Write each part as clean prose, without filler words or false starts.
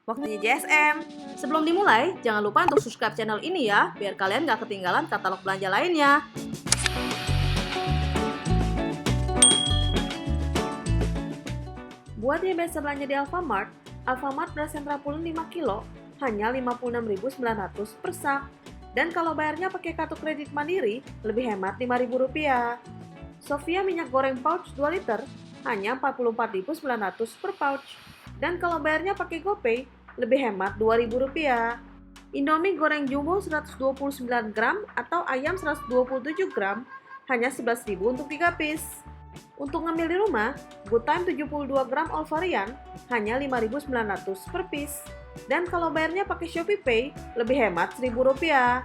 waktunya JSM. Sebelum dimulai, jangan lupa untuk subscribe channel ini ya, biar kalian gak ketinggalan katalog belanja lainnya. Buat yang biasa belanja di Alfamart beras sentra pulung 5 kilo hanya 56.900 per sak. Dan kalau bayarnya pakai kartu kredit Mandiri, lebih hemat Rp5.000. Sofia minyak goreng pouch 2 liter hanya Rp44.900 per pouch. Dan kalau bayarnya pakai GoPay, lebih hemat Rp2.000. Indomie goreng jumbo 129 gram atau ayam 127 gram hanya Rp11.000 untuk 3 piece. Untuk ngambil di rumah, Good Time 72 gram all varian hanya Rp5.900 per piece. Dan kalau bayarnya pakai Shopee Pay, lebih hemat Rp1.000.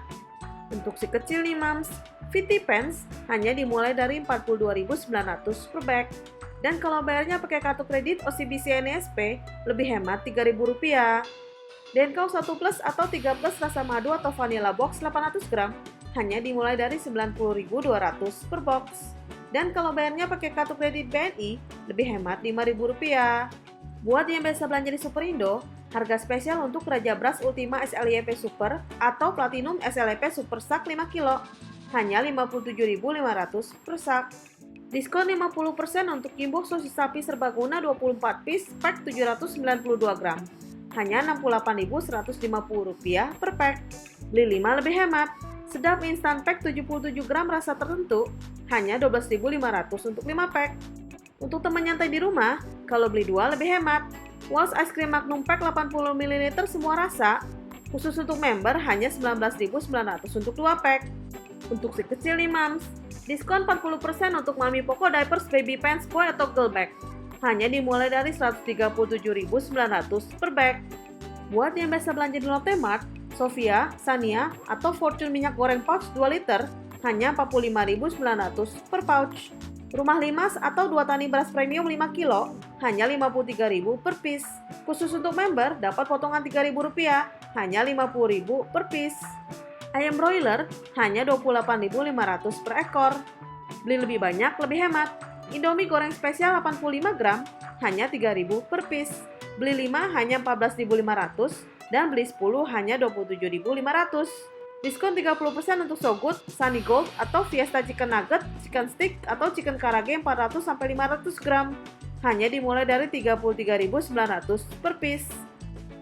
Untuk si kecil nih mams, Fitty Pants hanya dimulai dari Rp42.900 per bag. Dan kalau bayarnya pakai kartu kredit OCBC NSP, lebih hemat Rp3.000. Denkau 1 plus atau 3 plus rasa madu atau vanilla box 800 gram hanya dimulai dari Rp90.200 per box. Dan kalau bayarnya pakai kartu kredit BNI, lebih hemat Rp5.000. Buat yang biasa belanja di Superindo, harga spesial untuk Raja Bras Ultima SLIP Super atau Platinum SLIP Super Sak 5 kilo hanya Rp57.500 per sak. Diskon 50% untuk Jumbo sosis sapi serbaguna 24 piece pack 792 gram hanya Rp68.150 per pack. Beli 5 lebih hemat. Sedap instan pack 77 gram rasa tertentu hanya Rp12.500 untuk 5 pack. Untuk teman nyantai di rumah, kalau beli 2 lebih hemat. Walls Ice Cream Magnum Pack 80 ml semua rasa, khusus untuk member hanya Rp19.900 untuk 2 pack. Untuk si kecil nih mams, diskon 40% untuk Mami Poco Diapers Baby Pants Boy atau Girl Bag, hanya dimulai dari Rp137.900 per bag. Buat yang biasa belanja di Lotte Mart, Sofia, Sania, atau Fortune minyak goreng pouch 2 liter hanya Rp45.900 per pouch. Rumah Limas atau 2 tani beras premium 5 kilo hanya Rp53.000 per piece. Khusus untuk member dapat potongan Rp3.000 hanya Rp50.000 per piece. Ayam broiler hanya Rp28.500 per ekor. Beli lebih banyak lebih hemat. Indomie goreng spesial 85 gram hanya Rp3.000 per piece. Beli 5 hanya Rp14.500 dan beli 10 hanya Rp27.500. Diskon 30% untuk So Good, Sunny Gold, atau Fiesta Chicken Nugget, Chicken Stick, atau Chicken Karage 400-500 gram. Hanya dimulai dari Rp33.900 per piece.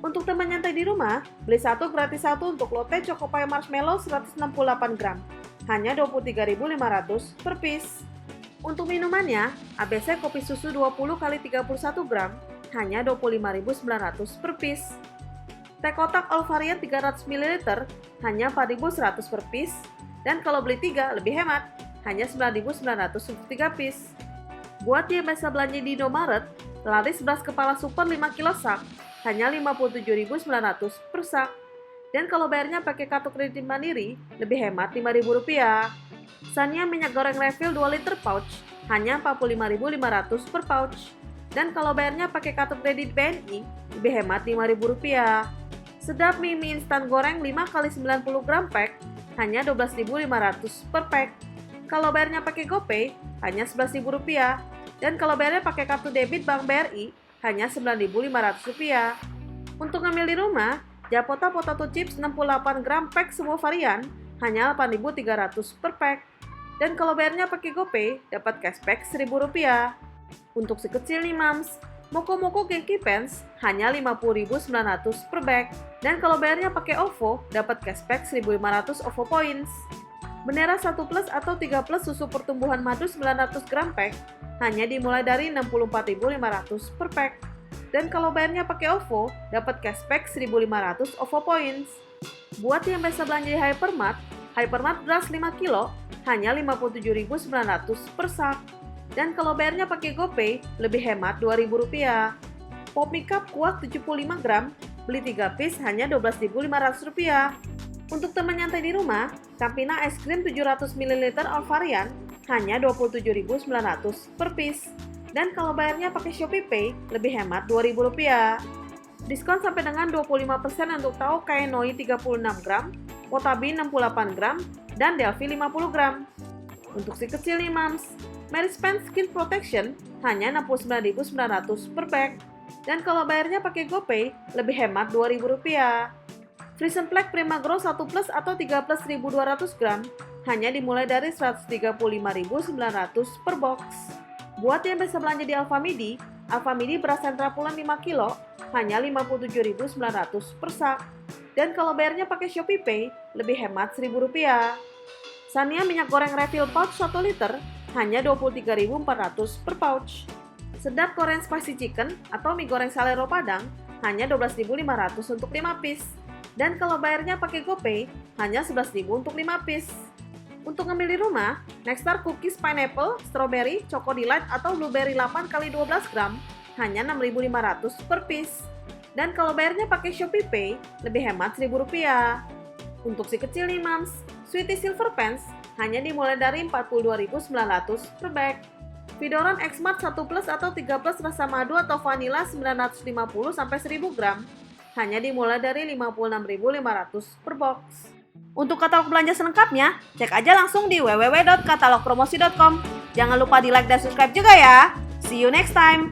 Untuk teman nyantai di rumah, beli 1 gratis 1 untuk Lotte Choco Pie Marshmallow 168 gram. Hanya Rp23.500 per piece. Untuk minumannya, ABC kopi susu 20 x 31 gram, hanya Rp25.900 per piece. Teh kotak all varian 300 ml hanya Rp4.100 per piece, dan kalau beli 3 lebih hemat, hanya Rp9.900 untuk 3 piece. Buat yang biasa belanja di Indomaret, laris beras kepala super 5 kilo sak hanya Rp57.900 per sak. Dan kalau bayarnya pakai kartu kredit Mandiri, lebih hemat Rp5.000. Sania minyak goreng refill 2 liter pouch hanya Rp45.500 per pouch. Dan kalau bayarnya pakai kartu kredit BNI, lebih hemat Rp5.000. Sedap mie instan goreng 5 x 90 gram pack hanya Rp12.500 per pack. Kalau bayarnya pakai GoPay hanya Rp11.000. Dan kalau bayarnya pakai kartu debit Bank BRI hanya Rp9.500. Untuk ngambil di rumah, Japota Potato Chips 68 gram pack semua varian hanya Rp8.300 per pack. Dan kalau bayarnya pakai GoPay dapat cashback Rp1.000. Untuk si kecil nih mams, Moko Genki Pants hanya Rp50.900 per bag. Dan kalau bayarnya pakai OVO, dapat cashback 1.500 OVO Points. Bendera 1 plus atau 3 plus susu pertumbuhan madu 900 gram pack hanya dimulai dari Rp64.500 per pack. Dan kalau bayarnya pakai OVO, dapat cashback 1.500 OVO Points. Buat yang biasa belanja di Hypermart beras 5 kilo hanya Rp57.900 per sak. Dan kalau bayarnya pakai GoPay, lebih hemat Rp2.000. Pop Mie Cup kuah 75 gram, beli 3 piece hanya Rp12.500. Untuk teman nyantai di rumah, Campina es krim 700 ml all varian hanya Rp27.900 per piece. Dan kalau bayarnya pakai Shopee Pay, lebih hemat Rp2.000. Diskon sampai dengan 25% untuk tahu Kaenoi 36 gram, Wotabi 68 gram, dan Delphi 50 gram. Untuk si kecil nih mams, Merispan Skin Protection hanya Rp69.900 per bag. Dan kalau bayarnya pakai GoPay, lebih hemat Rp2.000. Frisian Flake Prima Grow 1 plus atau 13.200 gram hanya dimulai dari Rp135.900 per box. Buat yang bisa belanja di Alfamidi beras sentra pulen 5 kilo hanya Rp57.900 per sak. Dan kalau bayarnya pakai ShopeePay, lebih hemat Rp1.000. Sania minyak goreng refill pouch 1 liter hanya Rp23.400 per pouch. Sedap Korean Spicy Chicken atau mie goreng Salero Padang hanya Rp12.500 untuk 5 piece. Dan kalau bayarnya pakai GoPay, hanya Rp11.000 untuk 5 piece. Untuk ngambil di rumah, Nexstar Cookies Pineapple, Strawberry, Choco Delight atau Blueberry 8x12 gram hanya Rp6.500 per piece. Dan kalau bayarnya pakai ShopeePay, lebih hemat Rp1.000. Untuk si kecil nih mams, Sweetie Silver Pants hanya dimulai dari Rp42.900 per bag. Vidoran X-Mart 1 plus atau 3 plus rasa madu atau vanila 950-1000 gram hanya dimulai dari Rp56.500 per box. Untuk katalog belanja selengkapnya, cek aja langsung di www.katalogpromosi.com. Jangan lupa di like dan subscribe juga ya. See you next time!